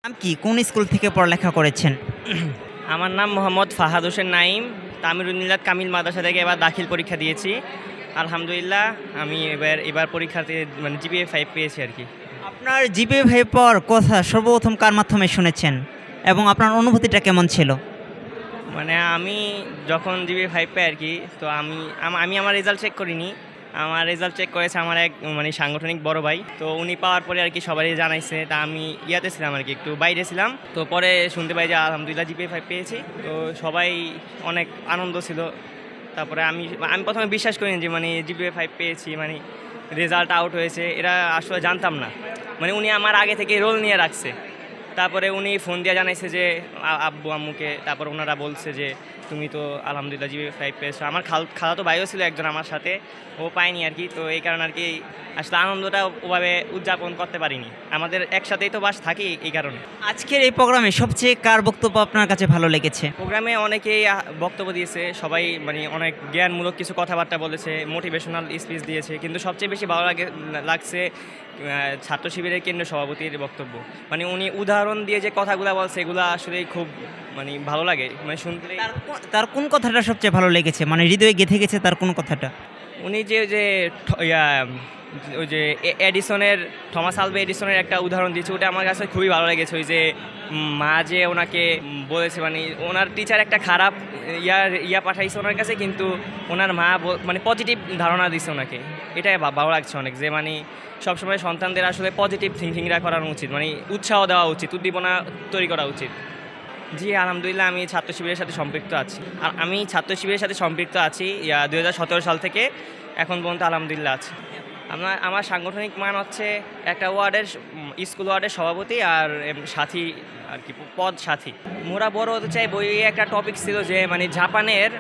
নাম কি? কোন স্কুল থেকে পড়ালেখা করেছেন? আমার নাম মোহাম্মদ ফাহাদ হোসেন নাইম। তামিরুল মিলাদ কামিল মাদ্রাসা থেকে এবার দাখিল পরীক্ষা দিয়েছি। আলহামদুলিল্লাহ আমি এবার পরীক্ষাতে জিপিএ 5 পেয়েছি আর কি। আপনার জিপিএ 5 পাওয়ার কথা সর্বপ্রথম কার মাধ্যমে শুনেছেন এবং আপনার অনুভূতিটা কেমন ছিল? আমি যখন জিপিএ 5 পাই আর কি, তো আমি আমার রেজাল্ট চেক করিনি। আমার রেজাল্ট চেক করেছে আমার এক সাংগঠনিক বড় ভাই। তো উনি পাওয়ার পরে আর কি সবাই জানাইছে। তা আমি ইয়াতে ছিলাম আর কি, একটু বাইরে ছিলাম। তো পরে শুনতে পাই যে আলহামদুলিল্লাহ জিপিএ 5 পেয়েছি। তো সবাই অনেক আনন্দ ছিল। তারপরে আমি আমি প্রথমে বিশ্বাস করিনি যে জিপিএ 5 পেয়েছি, রেজাল্ট আউট হয়েছে, এরা আসলে জানতাম না। উনি আমার আগে থেকে রোল নিয়ে রাখছে। তারপরে উনি ফোন দিয়ে জানাইছে যে আব্বু আম্মুকে। তারপর ওনারা বলছে যে তুমি তো আলহামদুলিল্লাহ জিপিএ 5 পেয়েছো। আমার খালাতো ভাইও ছিল একজন আমার সাথে, ও পায়নি আর কি। তো এই কারণে আর কি আসলে আনন্দটা ওভাবে উদযাপন করতে পারিনি। আমাদের একসাথেই তো বাস থাকি, এই কারণে। আজকের এই প্রোগ্রামে সবচেয়ে কার বক্তব্য আপনার কাছে ভালো লেগেছে? প্রোগ্রামে অনেকেই বক্তব্য দিয়েছে, সবাই অনেক জ্ঞানমূলক কিছু কথাবার্তা বলেছে, মোটিভেশনাল স্পিচ দিয়েছে। কিন্তু সবচেয়ে বেশি ভালো লাগছে ছাত্র শিবিরের কেন্দ্রীয় সভাপতির বক্তব্য। উনি উদাহরণ দিয়ে যে কথাগুলো বলছে, এগুলো আসলেই খুব ভালো লাগে শুনতে। তার কোন কথাটা সবচেয়ে ভালো লেগেছে, হৃদয়ে গেঁথে গেছে তার কোন কথাটা? উনি যে যে ওই যে থমাস আলভা এডিসনের একটা উদাহরণ দিয়েছে, ওটা আমার কাছে খুবই ভালো লেগেছে। ওই যে মা যে ওনাকে বলেছে, ওনার টিচার একটা খারাপ ইয়া পাঠাইছে ওনার কাছে, কিন্তু ওনার মা পজিটিভ ধারণা দিছে ওনাকে। এটাই ভালো লাগছে অনেক, যে সবসময় সন্তানদের আসলে পজিটিভ থিঙ্কিংরা করানো উচিত, উৎসাহ দেওয়া উচিত, উদ্দীপনা তৈরি করা উচিত। জি আলহামদুলিল্লাহ আমি ছাত্র শিবিরের সাথে সম্পৃক্ত আছি। আর আমি ছাত্র শিবিরের সাথে সম্পৃক্ত আছি 2017 সাল থেকে এখন পর্যন্ত আলহামদুলিল্লাহ আছি। আমার সাংগঠনিক মান হচ্ছে একটা স্কুল ওয়ার্ডের সভাপতি আর সাথী আর কি, পদ সাথী। মোরা বড় হতে চাই বই একটা টপিক ছিল যে জাপানের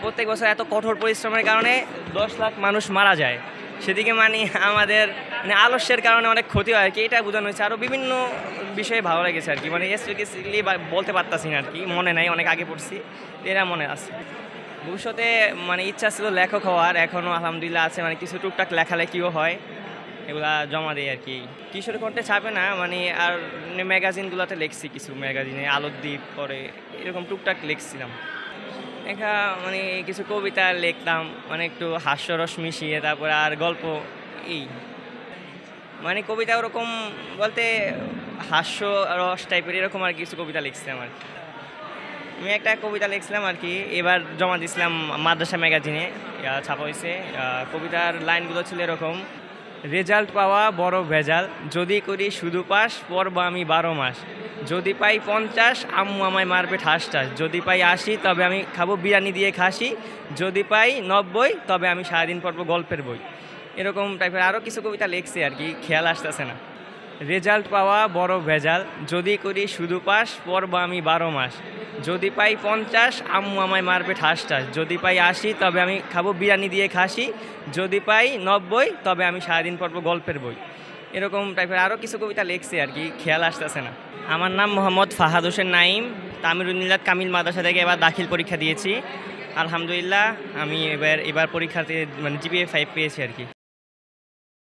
প্রত্যেক বছর এত কঠোর পরিশ্রমের কারণে 10 লাখ মানুষ মারা যায়। সেদিকে আমাদের আলস্যের কারণে অনেক ক্ষতি হয় আর কি, এটা বোঝানো হয়েছে। আরও বিভিন্ন বিষয়ে ভালো লেগেছে আর কি, স্পেসিফিকলি বলতে পারতাছি না আর কি, মনে নাই, অনেক আগে পড়ছি, এরা মনে আছে। ভবিষ্যতে ইচ্ছা ছিল লেখক হওয়ার, এখনও আলহামদুলিল্লাহ আছে, কিছু টুকটাক লেখালেখিও হয়, এগুলা জমা দেয় আর কি। কিশোর কণ্ঠে ছাপে না, আর ম্যাগাজিনগুলোতে লিখছি, কিছু ম্যাগাজিনে আলোর দ্বীপ পরে এরকম টুকটাক লিখছিলাম। লেখা কিছু কবিতা লিখতাম, একটু হাস্যরস মিশিয়ে, তারপরে আর গল্প। এই কবিতা ওরকম বলতে হাস্য রস টাইপের এরকম আর কিছু কবিতা লিখছিলাম আর কি। আমি একটা কবিতা লিখছিলাম আর কি, এবার জমা দিয়েছিলাম মাদ্রাসা ম্যাগাজিনে, ছাপা হয়েছে। কবিতার লাইনগুলো ছিল এরকম: রেজাল্ট পাওয়া বড় ভেজাল, যদি করি শুধু পাস পড়ব আমি 12 মাস। যদি পাই 50 আম্মু আমায় মারবে ঠাস ঠাস। যদি পাই 80 তবে আমি খাবো বিরিয়ানি দিয়ে খাসি। যদি পাই 90 তবে আমি সারাদিন পড়ব গল্পের বই। এরকম টাইপের আরও কিছু কবিতা লিখছি আর কি, খেয়াল আসতেছে না। রেজাল্ট পাওয়া বড় ভেজাল, যদি করি শুধু পাস পড়ব আমি 12 মাস। যদি পাই 50 আম্মু আমায় মারবে ঠাস ঠাস। যদি পাই 80 তবে আমি খাবো বিরিয়ানি দিয়ে খাসি। যদি পাই 90 তবে আমি সারাদিন পড়ব গল্পের বই। এরকম টাইপের আরও কিছু কবিতা লিখছি আর কি, খেয়াল আসতেছে না। আমার নাম মোহাম্মদ ফাহাদ হোসেন নাইম। তামিরুল মিলাদ কামিল মাদ্রাসা থেকে এবার দাখিল পরীক্ষা দিয়েছি। আলহামদুলিল্লাহ আমি এবার পরীক্ষাতে জিপিএ 5 পেয়েছি আর কি।